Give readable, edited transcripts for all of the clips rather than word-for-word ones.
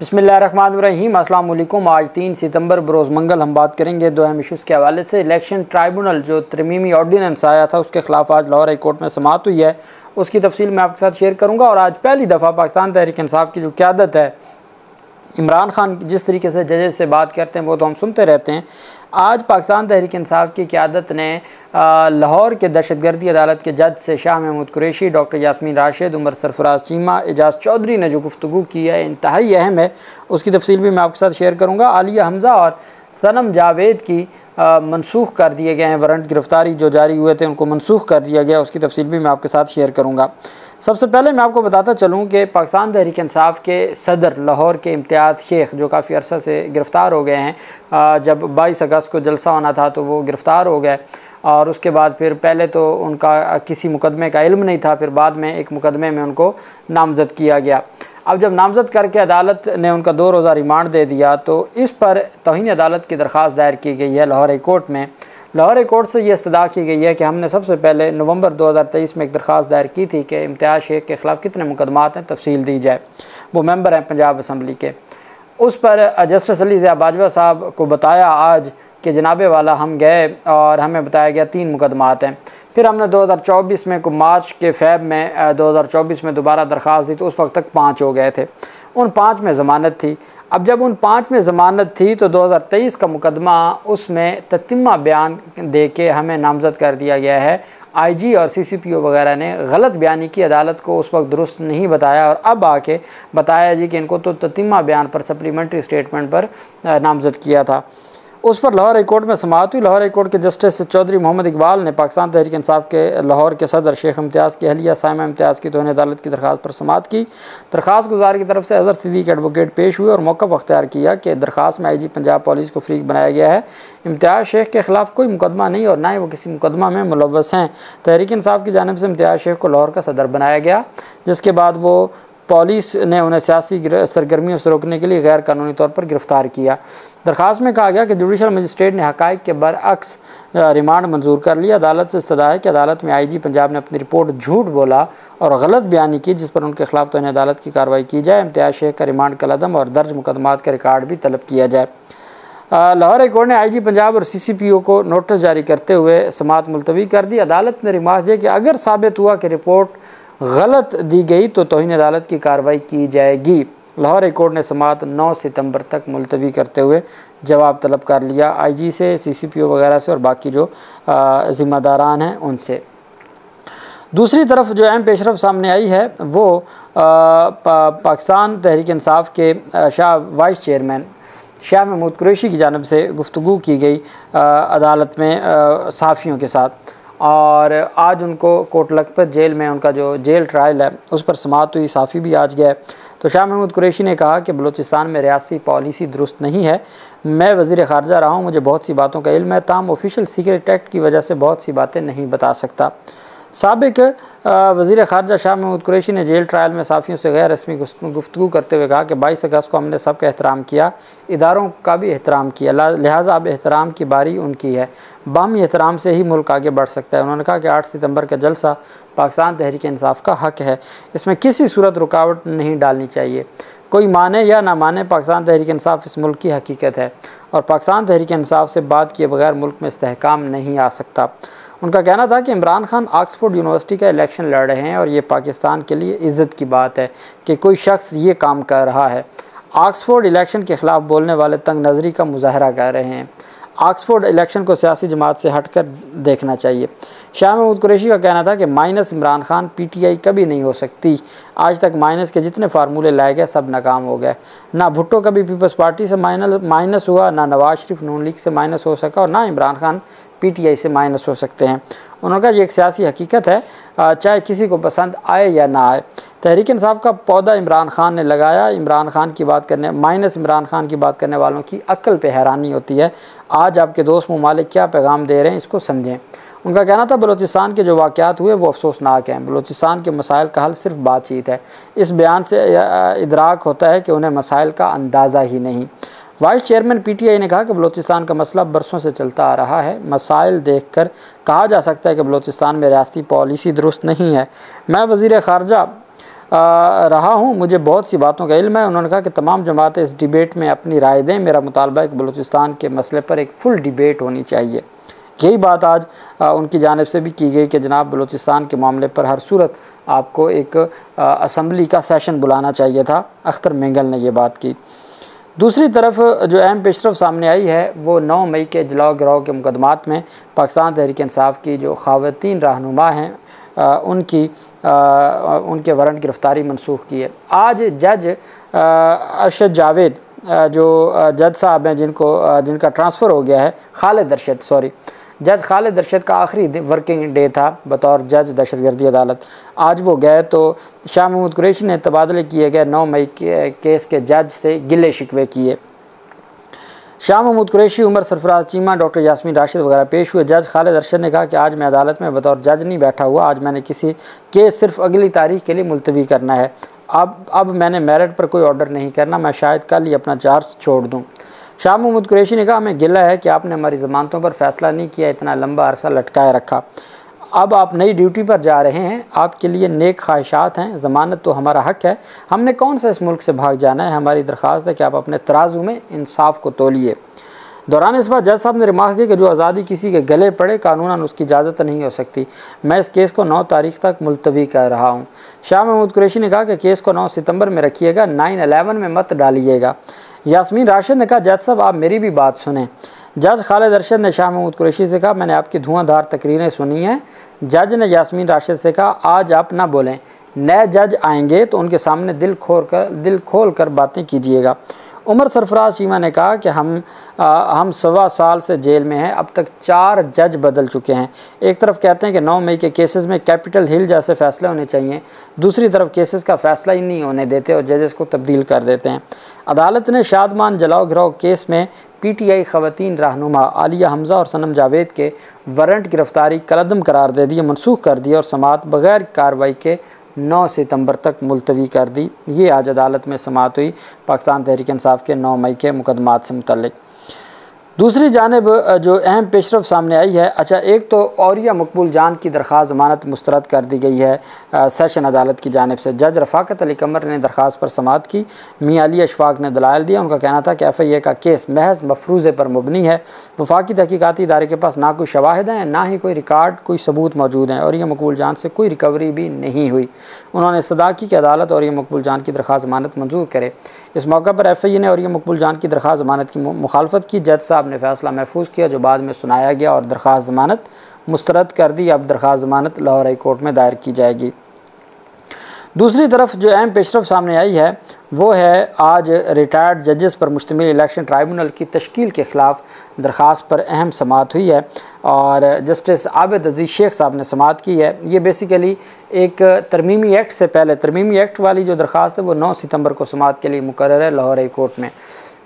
बिस्मिल्लाहिर्रहमानिर्रहीम। अस्सलाम वालेकुम। आज 3 सितंबर बरोज़ मंगल हम बात करेंगे दो अहम इशूज़ के हवाले से। इलेक्शन ट्राइब्यूनल जो तरमीमी ऑर्डीनेंस आया था उसके ख़िलाफ़ आज लाहौर हाई कोर्ट में समाअत हुई है, उसकी तफसील मैं आपके साथ शेयर करूँगा। और आज पहली दफ़ा पाकिस्तान तहरीक इंसाफ की जो क़यादत है, इमरान खान जिस तरीके से जजेस से बात करते हैं वो तो हम सुनते रहते हैं। आज पाकिस्तान तहरीक इंसाफ की क़यादत ने लाहौर के दहशतगर्दी अदालत के जज से शाह महमूद कुरैशी, डॉक्टर यास्मीन राशिद, उमर सरफराज चीमा, एजाज़ चौधरी ने जो गुफ्तगू की है इंतहाई अहम है, उसकी तफसील भी मैं आपके साथ शेयर करूँगा। आलिया हमज़ा और सनम जावेद की मनसूख कर दिए गए हैं, वारंट गिरफ़्तारी जो जारी हुए थे उनको मनसूख कर दिया गया, उसकी तफसील भी मैं आपके साथ शेयर करूँगा। सबसे पहले मैं आपको बताता चलूँ कि पाकिस्तान तहरीक इंसाफ के सदर लाहौर के इम्तियाज़ शेख जो काफ़ी अरसा से गिरफ़्तार हो गए हैं, जब 22 अगस्त को जलसा होना था तो वो गिरफ़्तार हो गए और उसके बाद फिर पहले तो उनका किसी मुकदमे का इल्म नहीं था, फिर बाद में एक मुकदमे में उनको नामज़द किया गया। अब जब नामज़द करके अदालत ने उनका 2 रोज़ा रिमांड दे दिया तो इस पर तौहीन अदालत की दरख्वास्त दायर की गई है लाहौर हाई कोर्ट में। लाहौर हाई कोर्ट से ये इस्तदा की गई है कि हमने सबसे पहले नवंबर 2023 में एक दरख्वास्त दायर की थी कि इम्तियाज़ शेख के ख़िलाफ़ कितने मुकदमात हैं तफसील दी जाए। वो मेंबर हैं पंजाब असम्बली के। उस पर जस्टिस अली ज़िया बाजवा साहब को बताया आज कि जनाबे वाला हम गए और हमें बताया गया 3 मुकदमात हैं। फिर हमने 2024 में को मार्च के फ़ैब में 2024 में दोबारा दरख्वास्त दी तो उस वक्त तक 5 हो गए थे। उन 5 में ज़मानत थी। अब जब उन 5 में ज़मानत थी तो 2023 का मुकदमा उसमें ततिम्मा बयान दे के हमें नामज़द कर दिया गया है। आईजी और सीसीपीओ वगैरह ने गलत बयानी की, अदालत को उस वक्त दुरुस्त नहीं बताया और अब आके बताया जी कि इनको तो ततिम्मा बयान पर सप्लीमेंट्री स्टेटमेंट पर नामज़द किया था। उस पर लाहौर हाई कोर्ट में समाअत हुई। लाहौर हाई कोर्ट के जस्टिस चौधरी मोहम्मद इकबाल ने पाकिस्तान तहरीक इंसाफ के लाहौर के सदर शेख इम्तियाज़ की अहलिया साइमा इम्तियाज़ की तौहीन अदालत की दरख्वास्त पर समाअत की। दरख्वास्त गुजार की तरफ से अज़हर सिद्दीक़ एडवोकेट पेश हुए और मौक़िफ़ अख्तियार किया कि दरख्वास्त में IG पंजाब पुलिस को फ़रीक बनाया गया है। इम्तियाज़ शेख के ख़िलाफ़ कोई मुकदमा नहीं और ना ही वो किसी मुकदमा में मुलव्वस हैं। तहरीक इंसाफ की जानिब से इम्तियाज़ शेख को लाहौर का सदर बनाया गया, जिसके बाद वो पुलिस ने उन्हें सियासी सरगर्मियों से रोकने के लिए गैर कानूनी तौर पर गिरफ़्तार किया। दरख्वास्त में कहा गया कि जुडिशल मजिस्ट्रेट ने हक़ाइक़ के बरअक्स रिमांड मंजूर कर लिया। अदालत से इस्तदा है कि अदालत में IG पंजाब ने अपनी रिपोर्ट झूठ बोला और गलत बयानी की, जिस पर उनके खिलाफ तौहीन अदालत की कार्रवाई की जाए। इम्तियाज़ शेख का रिमांड कलअदम और दर्ज मुकदमात का रिकॉर्ड भी तलब किया जाए। लाहौर हाई कोर्ट ने IG पंजाब और CCPO को नोटिस जारी करते हुए समाअत मुलतवी कर दी। अदालत ने रिमार्क दिया कि अगर साबित हुआ कि रिपोर्ट गलत दी गई तो तौहीन अदालत की कार्रवाई की जाएगी। लाहौर हाई कोर्ट ने समाअत 9 सितंबर तक मुलतवी करते हुए जवाब तलब कर लिया IG से, CCPO वगैरह से और बाकी जो ज़िम्मेदारान हैं उनसे। दूसरी तरफ जो अहम पेशरफ सामने आई है वो पाकिस्तान तहरीक इंसाफ के वाइस चेयरमैन शाह महमूद कुरैशी की जानिब से गुफ्तगू की गई अदालत में सहाफ़ियों के साथ, और आज उनको कोट लखपत जेल में उनका जो जेल ट्रायल है उस पर समाअत हुई। सहाफ़ी भी आज गए तो शाह महमूद कुरैशी ने कहा कि बलूचिस्तान में रियासती पॉलिसी दुरुस्त नहीं है। मैं वज़ीर ख़ारजा रहा हूँ, मुझे बहुत सी बातों का इल्म है, ताम ऑफिशियल सीक्रेट एक्ट की वजह से बहुत सी बातें नहीं बता सकता। साबिक़ वज़ीर ख़ारजा शाह महमूद कुरैशी ने जेल ट्रायल में सहाफ़ियों से गैर रस्मी गुफ्तगू करते हुए कहा कि 22 अगस्त को हमने सबका एहतराम किया, इदारों का भी एहतराम किया, लिहाजा अब एहतराम की बारी उनकी है। बाहमी एहतराम से ही मुल्क आगे बढ़ सकता है। उन्होंने कहा कि 8 सितंबर का जलसा पाकिस्तान तहरीक इंसाफ का हक़ है, इसमें किसी सूरत रुकावट नहीं डालनी चाहिए। कोई माने या ना माने, पाकिस्तान तहरीक इंसाफ इस मुल्क की हकीकत है और पाकिस्तान तहरीक इंसाफ से बात किए बगैर मुल्क में इस्तेहकाम नहीं आ सकता। उनका कहना था कि इमरान खान ऑक्सफोर्ड यूनिवर्सिटी का इलेक्शन लड़ रहे हैं और ये पाकिस्तान के लिए इज़्ज़त की बात है कि कोई शख्स ये काम कर रहा है। ऑक्सफोर्ड इलेक्शन के ख़िलाफ़ बोलने वाले तंग नज़री का मुजाहरा कर रहे हैं। ऑक्सफोर्ड इलेक्शन को सियासी जमात से हट कर देखना चाहिए। शाह महमूद कुरैशी का कहना था कि माइनस इमरान खान PTI कभी नहीं हो सकती। आज तक माइनस के जितने फार्मूले लाए गए सब नाकाम हो गए। ना भुट्टो कभी पीपल्स पार्टी से माइनस हुआ, ना नवाज शरीफ नून लीग से माइनस हो सका और ना इमरान खान PTI से माइनस हो सकते हैं। उन्होंने कहा ये एक सियासी हकीकत है, चाहे किसी को पसंद आए या ना आए। तहरीक इंसाफ का पौधा इमरान खान ने लगाया। इमरान खान की बात करने माइनस इमरान खान की बात करने वालों की अक्ल पे हैरानी होती है। आज आपके दोस्त ममालिक क्या पैगाम दे रहे हैं इसको समझें। उनका कहना था बलूचिस्तान के जो वाक़यात हुए वो अफसोसनाक हैं। बलूचिस्तान के मसाइल का हल सिर्फ बातचीत है। इस बयान से इदराक होता है कि उन्हें मसाइल का अंदाज़ा ही नहीं। वाइस चेयरमैन PTI ने कहा कि बलूचिस्तान का मसला बरसों से चलता आ रहा है। मसाइल देखकर कहा जा सकता है कि बलूचिस्तान में रियासती पॉलिसी दुरुस्त नहीं है। मैं वज़ीर ख़ारजा रहा हूँ, मुझे बहुत सी बातों का इल्म है। उन्होंने कहा कि तमाम जमातें इस डिबेट में अपनी राय दें। मेरा मुतालबा है कि बलूचिस्तान के मसले पर एक फुल डिबेट होनी चाहिए। यही बात आज उनकी जानिब से भी की गई कि जनाब बलूचिस्तान के मामले पर हर सूरत आपको एक असम्बली का सेशन बुलाना चाहिए था। अख्तर मेंगल ने यह बात की। दूसरी तरफ जो अहम पेशरफ सामने आई है वो 9 मई के जलाओ गिराओ के मुकदमात में पाकिस्तान तहरीक इंसाफ की जो ख़वातीन रहनुमा हैं उनके वारंट गिरफ़्तारी मनसूख की है। आज जज अरशद जावेद जो जज साहब हैं जिनका ट्रांसफ़र हो गया है, जज खालिद अरशद का आखिरी वर्किंग डे था बतौर जज दहशतगर्दी अदालत। आज वो गए तो शाह महमूद कुरैशी ने तबादले किए गए 9 मई के केस के जज से गिले शिकवे किए। शाह महमूद कुरैशी, उमर सरफराज चीमा, डॉक्टर यास्मीन राशिद वगैरह पेश हुए। जज खालिद अरशद ने कहा कि आज मैं अदालत में बतौर जज नहीं बैठा हुआ, आज मैंने किसी केस सिर्फ अगली तारीख के लिए मुलतवी करना है। अब मैंने मेरिट पर कोई ऑर्डर नहीं करना, मैं शायद कल ही अपना चार्ज छोड़ दूँ। शाह महमूद कुरैशी ने कहा हमें गिला है कि आपने हमारी ज़मानतों पर फ़ैसला नहीं किया, इतना लंबा अरसा लटकाए रखा। अब आप नई ड्यूटी पर जा रहे हैं, आपके लिए नेक ख्वाहिशात हैं, ज़मानत तो हमारा हक़ है, हमने कौन सा इस मुल्क से भाग जाना है। हमारी दरख्वास्त है कि आप अपने तराजू में इंसाफ को तोलिए। दौरान इस बार जज साहब ने रिमार्क दिया कि जो आज़ादी किसी के गले पड़े कानूनन उसकी इजाज़त नहीं हो सकती। मैं इस केस को 9 तारीख तक मुलतवी कर रहा हूँ। शाह महमूद कुरैशी ने कहा कि केस को 9 सितंबर में रखिएगा, 9/11 में मत डालिएगा। यास्मीन राशिद ने कहा जज साहब आप मेरी भी बात सुने। जज खालिद अरशद ने शाह महमूद कुरैशी से कहा मैंने आपकी धुआंधार तकरीरें सुनी हैं। जज ने यास्मीन राशिद से कहा आज आप ना बोलें, नए जज आएंगे तो उनके सामने दिल खोल कर बातें कीजिएगा। उमर सरफराज चीमा ने कहा कि हम 1.25 साल से जेल में हैं, अब तक 4 जज बदल चुके हैं। एक तरफ कहते हैं कि 9 मई के केसेस में कैपिटल हिल जैसे फ़ैसले होने चाहिए, दूसरी तरफ केसेस का फ़ैसला ही नहीं होने देते और जजेस को तब्दील कर देते हैं। अदालत ने शादमान जलाओ गिराओ केस में PTI ख़वातीन रहनुमा आलिया हमज़ा और सनम जावेद के वारंट गिरफ़्तारी कलअदम करार दे दिए, मनसूख कर दिया और समाअत बग़ैर कार्रवाई के 9 सितंबर तक मुलतवी कर दी। ये आज अदालत में समाअत हुई पाकिस्तान तहरीक इंसाफ के 9 मई के मुकदमात से मुतल्लिक। दूसरी जानिब जो अहम पेशरफ सामने आई है, अच्छा एक तो औरिया मकबूल जान की दरख्वास्त ज़मानत मुस्तरद कर दी गई है सेशन अदालत की जानिब से। जज रफ़ाकत अली कमर ने दरख्वास्त पर समाअत की। मियां अली अशफाक ने दलाइल दिया। उनका कहना था कि FIA का केस महज मफरूज़े पर मुबनी है, वफाकी तहकीकाती इदारे के पास ना कोई शवाहिद हैं, ना ही कोई रिकॉर्ड, कोई सबूत मौजूद हैं। औरिया मकबूल जान से कोई रिकवरी भी नहीं हुई। उन्होंने इस्तदा की कि अदालत औरिया मकबूल जान की दरख्वास्त ज़मानत मंजूर करे। इस मौका पर FIA ने औरिया मकबूल जान की दरख्वास्त ज़मानत की मुखालफत की। जज साहब ने फ़ैसला महफूज किया जो बाद में सुनाया गया और दरख्वास्त ज़मानत मुस्तरद कर दी। अब दरख्वास्त ज़मानत लाहौर हाई कोर्ट में दायर की जाएगी। दूसरी तरफ जो अहम पेशरफ सामने आई है वो है आज रिटायर्ड जजेस पर मुश्तमिल इलेक्शन ट्राइब्यूनल की तश्कील के ख़िलाफ़ दरख्वास्त पर अहम समाअत हुई है और जस्टिस आबिद अजीज़ शेख साहब ने समाअत की है। ये बेसिकली एक तरमीमी एक्ट से पहले, तरमीमी एक्ट वाली जो दरख्वास्त है वो 9 सितंबर को समाअत के लिए मुकर्रर है लाहौर हाई कोर्ट में।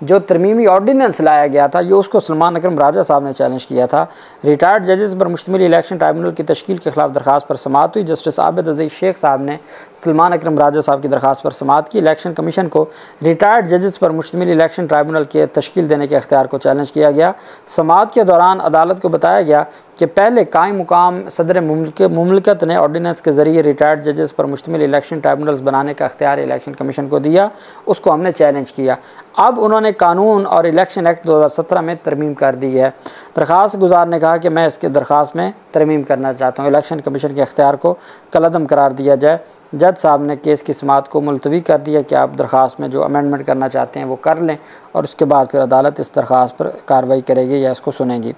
जो तरमीमी ऑर्डीनेंस लाया गया था ये उसको सलमान अकरम राजा साहब ने चैलेंज किया था। रिटायर्ड जजेस पर मुश्तमिल इलेक्शन ट्राइब्यूनल की तश्कील के खिलाफ दरख्वास्त पर समाअत हुई। जस्टिस आबिद अजीज़ शेख साहब ने सलमान अकरम राजा साहब की दरख्वास्त पर समाअत की। इलेक्शन कमीशन को रिटायर्ड जजेस पर मुश्तमिल इलेक्शन ट्राइब्यूनल के तश्कील देने के अख्तियार को चैलेंज किया गया। समाअत के दौरान अदालत को बताया गया कि पहले कायम मुकाम सदर मुमलिकत ने ऑर्डीनेंस के ज़रिए रिटायर्ड जजेस पर मुश्तमिल इलेक्शन ट्राइब्यूनल्स बनाने का अख्तियार इलेक्शन कमीशन को दिया, उसको हमने चैलेंज किया। अब उन्होंने कानून और इलेक्शन एक्ट 2017 में तरमीम कर दी है। दरख्वास्त गुजार ने कहा कि मैं इसके दरख्वास्त में तरमीम करना चाहता हूँ, इलेक्शन कमीशन के अख्तियार को कलअदम करार दिया जाए। जज साहब ने केस की समाअत को मुलतवी कर दिया कि आप दरख्वास्त में जो अमेंडमेंट करना चाहते हैं वो कर लें और उसके बाद फिर अदालत इस दरख्वास्त पर कार्रवाई करेगी या इसको सुनेगी।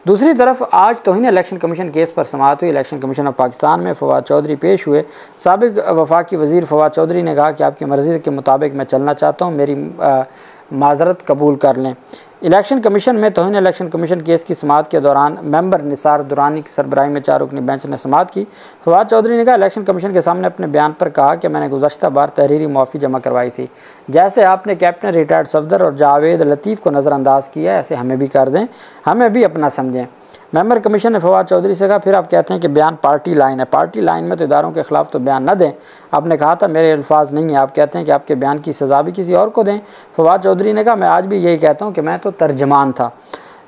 दूसरी तरफ आज तौहीन इलेक्शन कमीशन केस पर समाअत हुई। इलेक्शन कमीशन ऑफ पाकिस्तान में फवाद चौधरी पेश हुए। साबिक वफाकी वज़ीर फवाद चौधरी ने कहा कि आपकी मर्ज़ी के मुताबिक मैं चलना चाहता हूँ, मेरी माज़रत कबूल कर लें। इलेक्शन कमीशन में तौहीन इलेक्शन कमीशन केस की समाअत के दौरान मेंबर निसार दुरानी की सरबराही में 4 रुकनी बेंच ने समाअत की। फवाद चौधरी ने कहा इलेक्शन कमीशन के सामने अपने बयान पर कहा कि मैंने गुज़श्ता बार तहरीरी मुआफ़ी जमा करवाई थी। जैसे आपने कैप्टन रिटायर्ड सफदर और जावेद लतीफ़ को नज़रअंदाज किया ऐसे हमें भी कर दें, हमें भी अपना समझें। मेंबर कमीशन ने फवाद चौधरी से कहा फिर आप कहते हैं कि बयान पार्टी लाइन है, पार्टी लाइन में तो इदारों के ख़िलाफ़ तो बयान न दें। आपने कहा था मेरे अल्फाज नहीं है, आप कहते हैं कि आपके बयान की सज़ा भी किसी और को दें। फवाद चौधरी ने कहा मैं आज भी यही कहता हूँ कि मैं तो तर्जमान था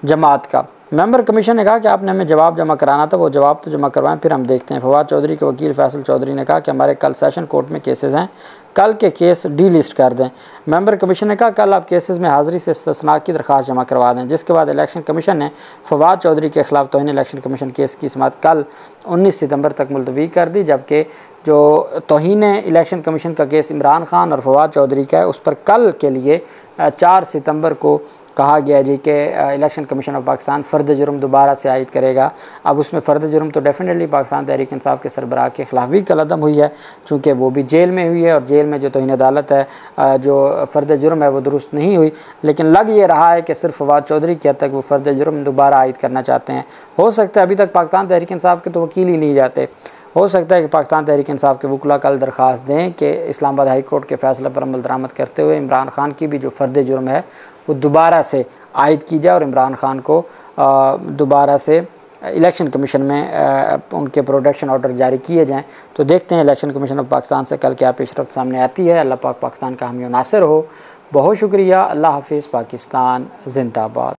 जमात का। मेंबर कमीशन ने कहा कि आपने हमें जवाब जमा कराना था, वो जवाब तो जमा करवाएं, फिर हम देखते हैं। फवाद चौधरी के वकील फैसल चौधरी ने कहा कि हमारे कल सेशन कोर्ट में केसेस हैं, कल के केस डी लिस्ट कर दें। मेंबर कमीशन ने कहा कल आप केसेस में हाज़िरी से इस्तिस्ना की दरख्वास्त जमा करवा दें। जिसके बाद इलेक्शन कमीशन ने फवाद चौधरी के खिलाफ तौहीन इलेक्शन कमीशन केस की समाअत कल 19 सितंबर तक मुलतवी कर दी, जबकि जो तौहीन इलेक्शन कमीशन का केस इमरान खान और फवाद चौधरी का है उस पर कल के लिए 4 सितंबर को कहा गया जी कि इलेक्शन कमीशन ऑफ पाकिस्तान फ़र्द जुर्म दोबारा से आयद करेगा। अब उसमें फ़र्द जुर्म तो डेफिनेटली पाकिस्तान तहरीक इंसाफ के सरबराह के ख़िलाफ़ भी कलअदम हुई है, चूँकि वो भी जेल में हुई है और जेल में जो तौहीन अदालत है, जो फ़र्द जुर्म है वो दुरुस्त नहीं हुई। लेकिन लग ये रहा है कि सिर्फ फवाद चौधरी की हद तक वो फ़र्द जुर्म दोबारा आयद करना चाहते हैं। हो सकता है अभी तक पाकिस्तान तहरीक इंसाफ के तो वकील ही नहीं जाते, हो सकता है कि पाकिस्तान तहरीक इंसाफ के वकला कल दरख्वास्त दें कि इस्लामाबाद हाई कोर्ट के फ़ैसले पर अमल दरामद करते हुए इमरान खान की भी जो फ़र्द जुर्म है वो दोबारा से आयद की जाए और इमरान खान को दोबारा से इलेक्शन कमीशन में उनके प्रोटेक्शन ऑर्डर जारी किए जाएँ। तो देखते हैं इलेक्शन कमीशन ऑफ पाकिस्तान से कल क्या पेशरफ्त सामने आती है। अल्लाह पाक पाकिस्तान का हामी नासिर हो। बहुत शुक्रिया। अल्लाह हाफिज़। पाकिस्तान जिंदाबाद।